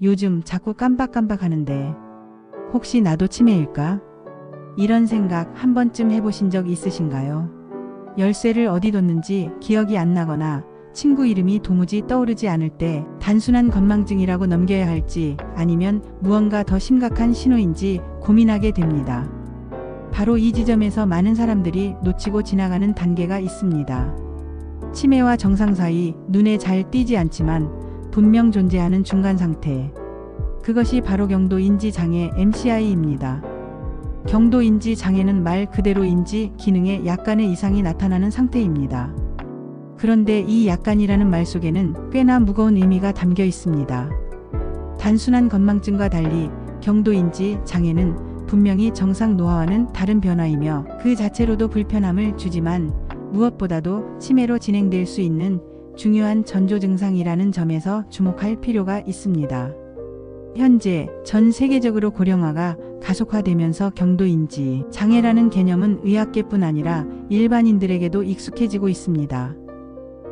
요즘 자꾸 깜빡깜빡하는데 혹시 나도 치매일까? 이런 생각 한 번쯤 해보신 적 있으신가요? 열쇠를 어디 뒀는지 기억이 안 나거나 친구 이름이 도무지 떠오르지 않을 때 단순한 건망증이라고 넘겨야 할지 아니면 무언가 더 심각한 신호인지 고민하게 됩니다. 바로 이 지점에서 많은 사람들이 놓치고 지나가는 단계가 있습니다. 치매와 정상 사이 눈에 잘 띄지 않지만 분명 존재하는 중간 상태. 그것이 바로 경도인지 장애 MCI입니다. 경도인지 장애는 말 그대로 인지 기능에 약간의 이상이 나타나는 상태입니다. 그런데 이 약간이라는 말 속에는 꽤나 무거운 의미가 담겨 있습니다. 단순한 건망증과 달리 경도인지 장애는 분명히 정상 노화와는 다른 변화이며 그 자체로도 불편함을 주지만 무엇보다도 치매로 진행될 수 있는 중요한 전조 증상이라는 점에서 주목할 필요가 있습니다. 현재 전 세계적으로 고령화가 가속화되면서 경도인지 장애라는 개념은 의학계뿐 아니라 일반인들에게도 익숙해지고 있습니다.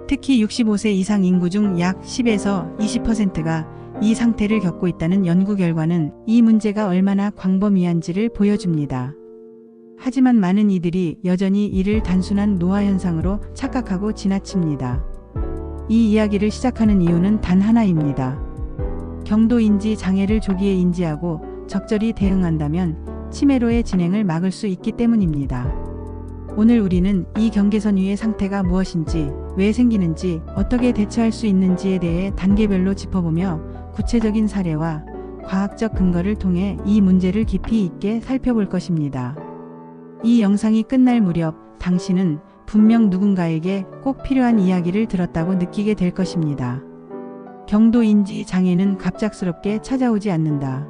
특히 65세 이상 인구 중 약 10에서 20%가 이 상태를 겪고 있다는 연구 결과는 이 문제가 얼마나 광범위한지를 보여줍니다. 하지만 많은 이들이 여전히 이를 단순한 노화 현상으로 착각하고 지나칩니다. 이 이야기를 시작하는 이유는 단 하나입니다. 경도인지 장애를 조기에 인지하고 적절히 대응한다면 치매로의 진행을 막을 수 있기 때문입니다. 오늘 우리는 이 경계선 위의 상태가 무엇인지, 왜 생기는지, 어떻게 대처할 수 있는지에 대해 단계별로 짚어보며 구체적인 사례와 과학적 근거를 통해 이 문제를 깊이 있게 살펴볼 것입니다. 이 영상이 끝날 무렵 당신은 분명 누군가에게 꼭 필요한 이야기를 들었다고 느끼게 될 것입니다. 경도인지 장애는 갑작스럽게 찾아오지 않는다.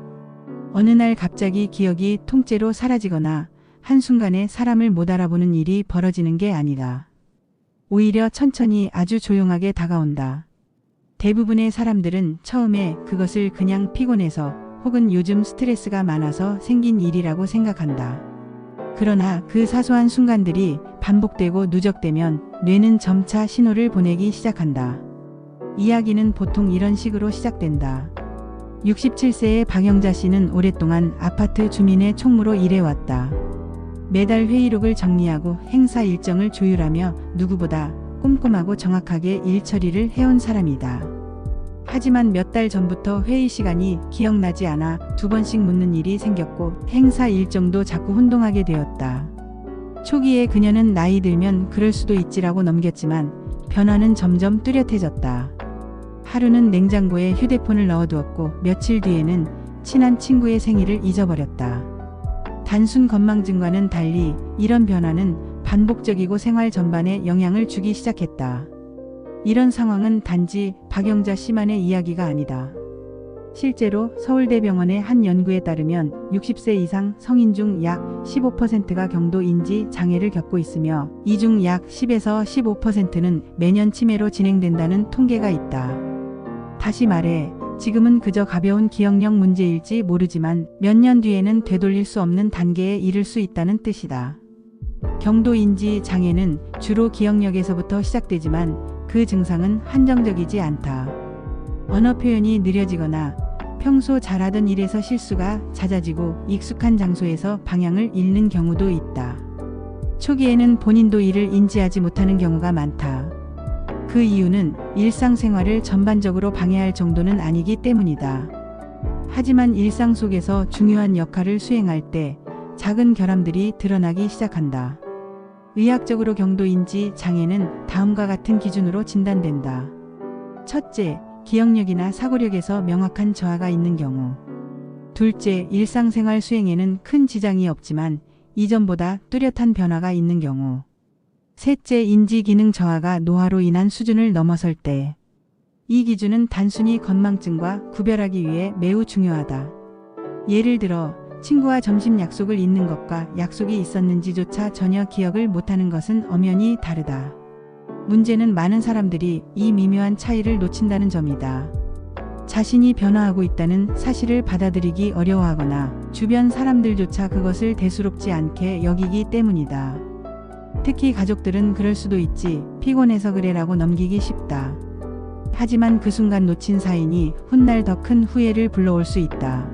어느 날 갑자기 기억이 통째로 사라지거나 한순간에 사람을 못 알아보는 일이 벌어지는 게 아니다. 오히려 천천히 아주 조용하게 다가온다. 대부분의 사람들은 처음에 그것을 그냥 피곤해서 혹은 요즘 스트레스가 많아서 생긴 일이라고 생각한다. 그러나 그 사소한 순간들이 반복되고 누적되면 뇌는 점차 신호를 보내기 시작한다. 이야기는 보통 이런 식으로 시작된다. 67세의 박영자 씨는 오랫동안 아파트 주민의 총무로 일해왔다. 매달 회의록을 정리하고 행사 일정을 조율하며 누구보다 꼼꼼하고 정확하게 일 처리를 해온 사람이다. 하지만 몇 달 전부터 회의 시간이 기억나지 않아 2번씩 묻는 일이 생겼고 행사 일정도 자꾸 혼동하게 되었다. 초기에 그녀는 나이 들면 그럴 수도 있지라고 넘겼지만 변화는 점점 뚜렷해졌다. 하루는 냉장고에 휴대폰을 넣어두었고 며칠 뒤에는 친한 친구의 생일을 잊어버렸다. 단순 건망증과는 달리 이런 변화는 반복적이고 생활 전반에 영향을 주기 시작했다. 이런 상황은 단지 박영자 씨만의 이야기가 아니다. 실제로 서울대병원의 한 연구에 따르면 60세 이상 성인 중 약 15%가 경도인지 장애를 겪고 있으며 이 중 약 10에서 15%는 매년 치매로 진행된다는 통계가 있다. 다시 말해 지금은 그저 가벼운 기억력 문제일지 모르지만 몇 년 뒤에는 되돌릴 수 없는 단계에 이를 수 있다는 뜻이다. 경도인지 장애는 주로 기억력에서부터 시작되지만 그 증상은 한정적이지 않다. 언어 표현이 느려지거나 평소 잘하던 일에서 실수가 잦아지고 익숙한 장소에서 방향을 잃는 경우도 있다. 초기에는 본인도 이를 인지하지 못하는 경우가 많다. 그 이유는 일상생활을 전반적으로 방해할 정도는 아니기 때문이다. 하지만 일상 속에서 중요한 역할을 수행할 때 작은 결함들이 드러나기 시작한다. 의학적으로 경도인지 장애는 다음과 같은 기준으로 진단된다. 첫째, 기억력이나 사고력에서 명확한 저하가 있는 경우. 둘째, 일상생활 수행에는 큰 지장이 없지만 이전보다 뚜렷한 변화가 있는 경우. 셋째, 인지기능 저하가 노화로 인한 수준을 넘어설 때. 이 기준은 단순히 건망증과 구별하기 위해 매우 중요하다. 예를 들어 친구와 점심 약속을 잊는 것과 약속이 있었는지조차 전혀 기억을 못하는 것은 엄연히 다르다. 문제는 많은 사람들이 이 미묘한 차이를 놓친다는 점이다. 자신이 변화하고 있다는 사실을 받아들이기 어려워하거나 주변 사람들조차 그것을 대수롭지 않게 여기기 때문이다. 특히 가족들은 그럴 수도 있지, 피곤해서 그래라고 넘기기 쉽다. 하지만 그 순간 놓친 사인이 훗날 더 큰 후회를 불러올 수 있다.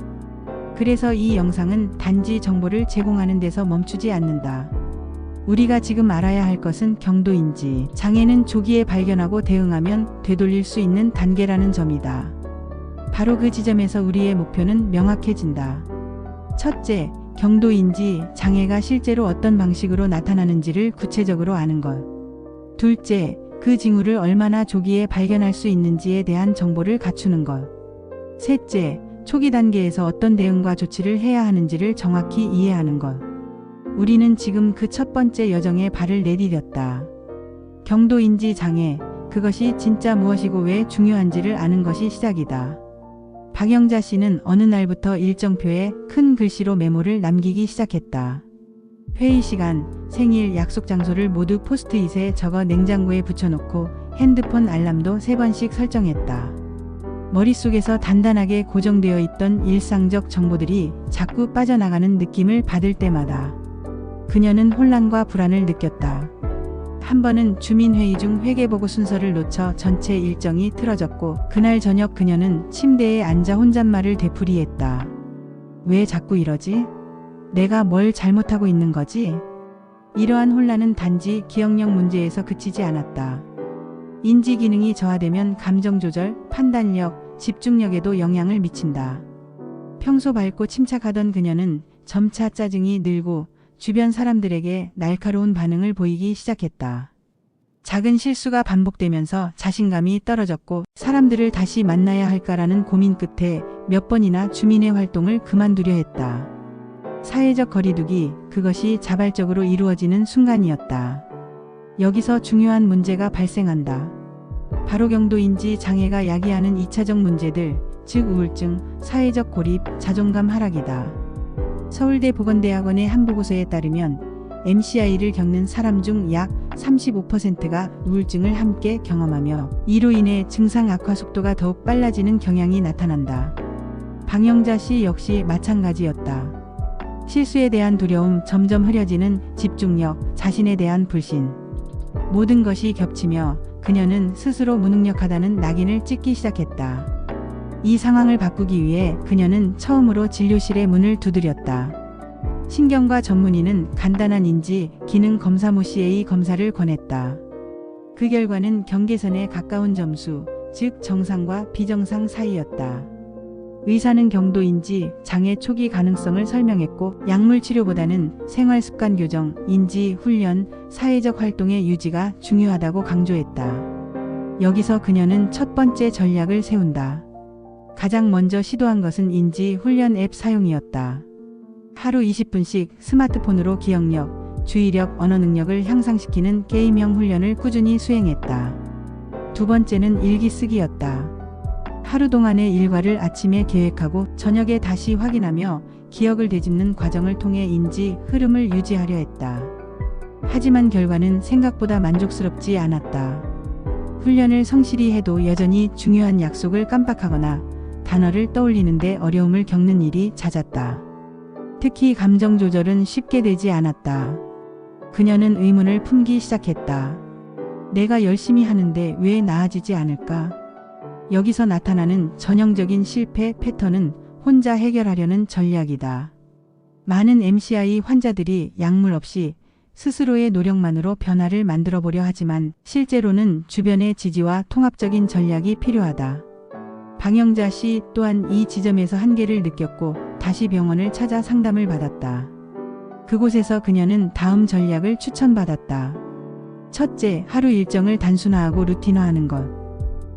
그래서 이 영상은 단지 정보를 제공하는 데서 멈추지 않는다. 우리가 지금 알아야 할 것은 경도인지 장애는 조기에 발견하고 대응하면 되돌릴 수 있는 단계라는 점이다. 바로 그 지점에서 우리의 목표는 명확해진다. 첫째, 경도인지 장애가 실제로 어떤 방식으로 나타나는지를 구체적으로 아는 것. 둘째, 그 징후를 얼마나 조기에 발견할 수 있는지에 대한 정보를 갖추는 것. 셋째, 초기 단계에서 어떤 대응과 조치를 해야 하는지를 정확히 이해하는 것. 우리는 지금 그 첫 번째 여정에 발을 내디뎠다. 경도인지 장애, 그것이 진짜 무엇이고 왜 중요한지를 아는 것이 시작이다. 박영자 씨는 어느 날부터 일정표에 큰 글씨로 메모를 남기기 시작했다. 회의 시간, 생일, 약속 장소를 모두 포스트잇에 적어 냉장고에 붙여놓고 핸드폰 알람도 3번씩 설정했다. 머릿속에서 단단하게 고정되어 있던 일상적 정보들이 자꾸 빠져나가는 느낌을 받을 때마다 그녀는 혼란과 불안을 느꼈다. 한 번은 주민회의 중 회계보고 순서를 놓쳐 전체 일정이 틀어졌고 그날 저녁 그녀는 침대에 앉아 혼잣말을 되풀이했다. 왜 자꾸 이러지? 내가 뭘 잘못하고 있는 거지? 이러한 혼란은 단지 기억력 문제에서 그치지 않았다. 인지 기능이 저하되면 감정 조절, 판단력, 집중력에도 영향을 미친다. 평소 밝고 침착하던 그녀는 점차 짜증이 늘고 주변 사람들에게 날카로운 반응을 보이기 시작했다. 작은 실수가 반복되면서 자신감이 떨어졌고 사람들을 다시 만나야 할까라는 고민 끝에 몇 번이나 주민회 활동을 그만두려 했다. 사회적 거리두기, 그것이 자발적으로 이루어지는 순간이었다. 여기서 중요한 문제가 발생한다. 바로 경도인지 장애가 야기하는 2차적 문제들, 즉 우울증, 사회적 고립, 자존감 하락이다. 서울대 보건대학원의 한 보고서에 따르면 MCI를 겪는 사람 중 약 35%가 우울증을 함께 경험하며 이로 인해 증상 악화 속도가 더욱 빨라지는 경향이 나타난다. 박영자 씨 역시 마찬가지였다. 실수에 대한 두려움, 점점 흐려지는 집중력, 자신에 대한 불신. 모든 것이 겹치며 그녀는 스스로 무능력하다는 낙인을 찍기 시작했다. 이 상황을 바꾸기 위해 그녀는 처음으로 진료실의 문을 두드렸다. 신경과 전문의는 간단한 인지, 기능 검사 CA 검사를 권했다. 그 결과는 경계선에 가까운 점수, 즉 정상과 비정상 사이였다. 의사는 경도인지 장애 초기 가능성을 설명했고 약물 치료보다는 생활습관 교정, 인지 훈련, 사회적 활동의 유지가 중요하다고 강조했다. 여기서 그녀는 첫 번째 전략을 세운다. 가장 먼저 시도한 것은 인지 훈련 앱 사용이었다. 하루 20분씩 스마트폰으로 기억력, 주의력, 언어 능력을 향상시키는 게임형 훈련을 꾸준히 수행했다. 두 번째는 일기 쓰기였다. 하루 동안의 일과를 아침에 계획하고 저녁에 다시 확인하며 기억을 되짚는 과정을 통해 인지 흐름을 유지하려 했다. 하지만 결과는 생각보다 만족스럽지 않았다. 훈련을 성실히 해도 여전히 중요한 약속을 깜빡하거나 단어를 떠올리는데 어려움을 겪는 일이 잦았다. 특히 감정 조절은 쉽게 되지 않았다. 그녀는 의문을 품기 시작했다. 내가 열심히 하는데 왜 나아지지 않을까? 여기서 나타나는 전형적인 실패 패턴은 혼자 해결하려는 전략이다. 많은 MCI 환자들이 약물 없이 스스로의 노력만으로 변화를 만들어 보려 하지만 실제로는 주변의 지지와 통합적인 전략이 필요하다. 박영자 씨 또한 이 지점에서 한계를 느꼈고 다시 병원을 찾아 상담을 받았다. 그곳에서 그녀는 다음 전략을 추천받았다. 첫째, 하루 일정을 단순화하고 루틴화하는 것.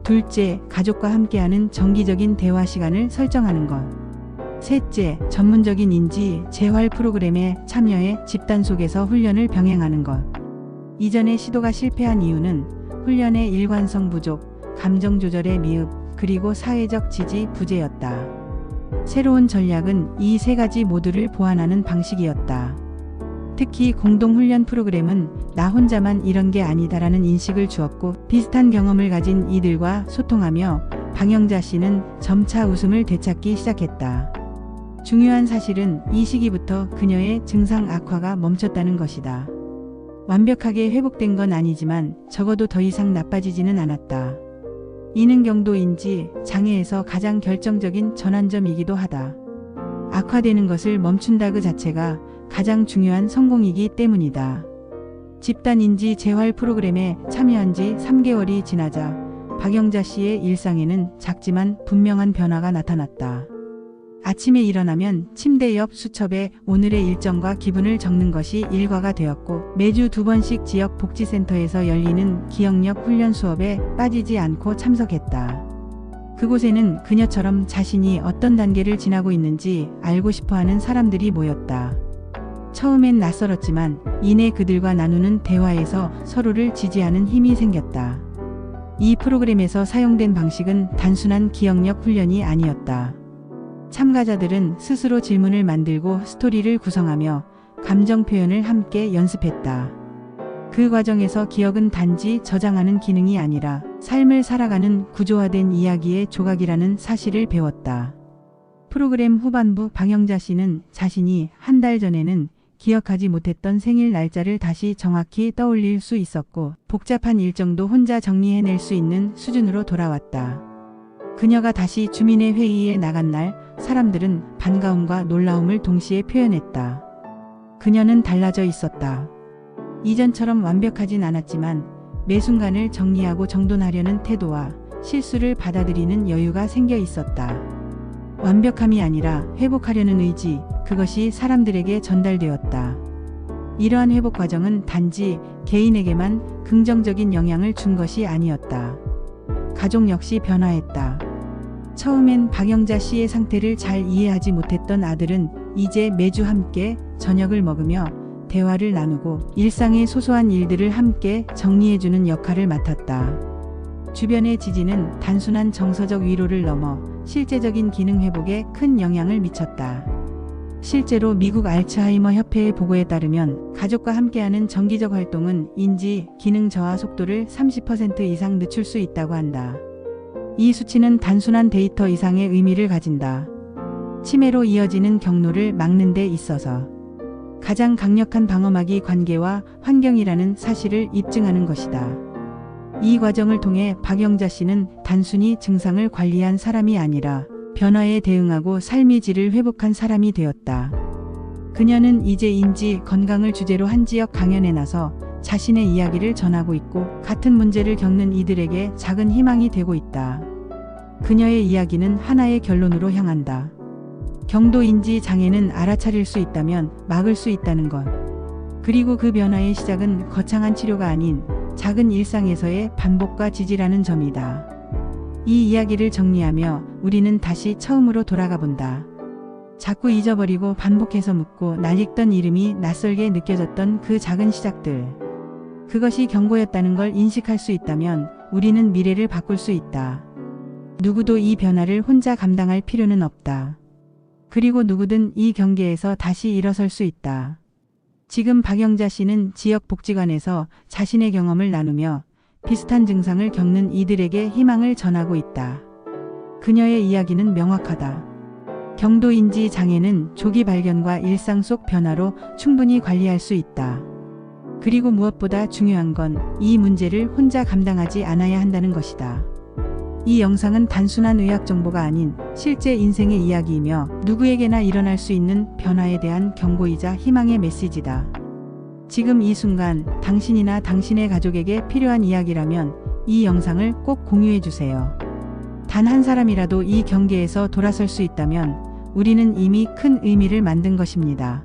둘째, 가족과 함께하는 정기적인 대화 시간을 설정하는 것. 셋째, 전문적인 인지 재활 프로그램에 참여해 집단 속에서 훈련을 병행하는 것. 이전의 시도가 실패한 이유는 훈련의 일관성 부족, 감정 조절의 미흡, 그리고 사회적 지지 부재였다. 새로운 전략은 이 세 가지 모두를 보완하는 방식이었다. 특히 공동훈련 프로그램은 나 혼자만 이런 게 아니다라는 인식을 주었고 비슷한 경험을 가진 이들과 소통하며 박영자 씨는 점차 웃음을 되찾기 시작했다. 중요한 사실은 이 시기부터 그녀의 증상 악화가 멈췄다는 것이다. 완벽하게 회복된 건 아니지만 적어도 더 이상 나빠지지는 않았다. 이는 경도 인지 장애에서 가장 결정적인 전환점이기도 하다. 악화되는 것을 멈춘다 그 자체가 가장 중요한 성공이기 때문이다. 집단 인지 재활 프로그램에 참여한 지 3개월이 지나자 박영자 씨의 일상에는 작지만 분명한 변화가 나타났다. 아침에 일어나면 침대 옆 수첩에 오늘의 일정과 기분을 적는 것이 일과가 되었고, 매주 2번씩 지역 복지센터에서 열리는 기억력 훈련 수업에 빠지지 않고 참석했다. 그곳에는 그녀처럼 자신이 어떤 단계를 지나고 있는지 알고 싶어하는 사람들이 모였다. 처음엔 낯설었지만 이내 그들과 나누는 대화에서 서로를 지지하는 힘이 생겼다. 이 프로그램에서 사용된 방식은 단순한 기억력 훈련이 아니었다. 참가자들은 스스로 질문을 만들고 스토리를 구성하며 감정 표현을 함께 연습했다. 그 과정에서 기억은 단지 저장하는 기능이 아니라 삶을 살아가는 구조화된 이야기의 조각이라는 사실을 배웠다. 프로그램 후반부 박영자 씨는 자신이 한 달 전에는 기억하지 못했던 생일 날짜를 다시 정확히 떠올릴 수 있었고, 복잡한 일정도 혼자 정리해낼 수 있는 수준으로 돌아왔다. 그녀가 다시 주민의 회의에 나간 날, 사람들은 반가움과 놀라움을 동시에 표현했다. 그녀는 달라져 있었다. 이전처럼 완벽하진 않았지만 매 순간을 정리하고 정돈하려는 태도와 실수를 받아들이는 여유가 생겨 있었다. 완벽함이 아니라 회복하려는 의지, 그것이 사람들에게 전달되었다. 이러한 회복 과정은 단지 개인에게만 긍정적인 영향을 준 것이 아니었다. 가족 역시 변화했다. 처음엔 박영자 씨의 상태를 잘 이해하지 못했던 아들은 이제 매주 함께 저녁을 먹으며 대화를 나누고 일상의 소소한 일들을 함께 정리해주는 역할을 맡았다. 주변의 지지는 단순한 정서적 위로를 넘어 실제적인 기능 회복에 큰 영향을 미쳤다. 실제로 미국 알츠하이머 협회의 보고에 따르면 가족과 함께하는 정기적 활동은 인지, 기능 저하 속도를 30% 이상 늦출 수 있다고 한다. 이 수치는 단순한 데이터 이상의 의미를 가진다. 치매로 이어지는 경로를 막는 데 있어서 가장 강력한 방어막이 관계와 환경이라는 사실을 입증하는 것이다. 이 과정을 통해 박영자 씨는 단순히 증상을 관리한 사람이 아니라 변화에 대응하고 삶의 질을 회복한 사람이 되었다. 그녀는 이제 인지 건강을 주제로 한 지역 강연에 나서 자신의 이야기를 전하고 있고, 같은 문제를 겪는 이들에게 작은 희망이 되고 있다. 그녀의 이야기는 하나의 결론으로 향한다. 경도 인지 장애는 알아차릴 수 있다면 막을 수 있다는 것. 그리고 그 변화의 시작은 거창한 치료가 아닌 작은 일상에서의 반복과 지지라는 점이다. 이 이야기를 정리하며 우리는 다시 처음으로 돌아가 본다. 자꾸 잊어버리고 반복해서 묻고 낯익던 이름이 낯설게 느껴졌던 그 작은 시작들. 그것이 경고였다는 걸 인식할 수 있다면 우리는 미래를 바꿀 수 있다. 누구도 이 변화를 혼자 감당할 필요는 없다. 그리고 누구든 이 경계에서 다시 일어설 수 있다. 지금 박영자 씨는 지역 복지관에서 자신의 경험을 나누며 비슷한 증상을 겪는 이들에게 희망을 전하고 있다. 그녀의 이야기는 명확하다. 경도인지 장애는 조기 발견과 일상 속 변화로 충분히 관리할 수 있다. 그리고 무엇보다 중요한 건 이 문제를 혼자 감당하지 않아야 한다는 것이다. 이 영상은 단순한 의학 정보가 아닌 실제 인생의 이야기이며 누구에게나 일어날 수 있는 변화에 대한 경고이자 희망의 메시지다. 지금 이 순간 당신이나 당신의 가족에게 필요한 이야기라면 이 영상을 꼭 공유해 주세요. 단 한 사람이라도 이 경계에서 돌아설 수 있다면 우리는 이미 큰 의미를 만든 것입니다.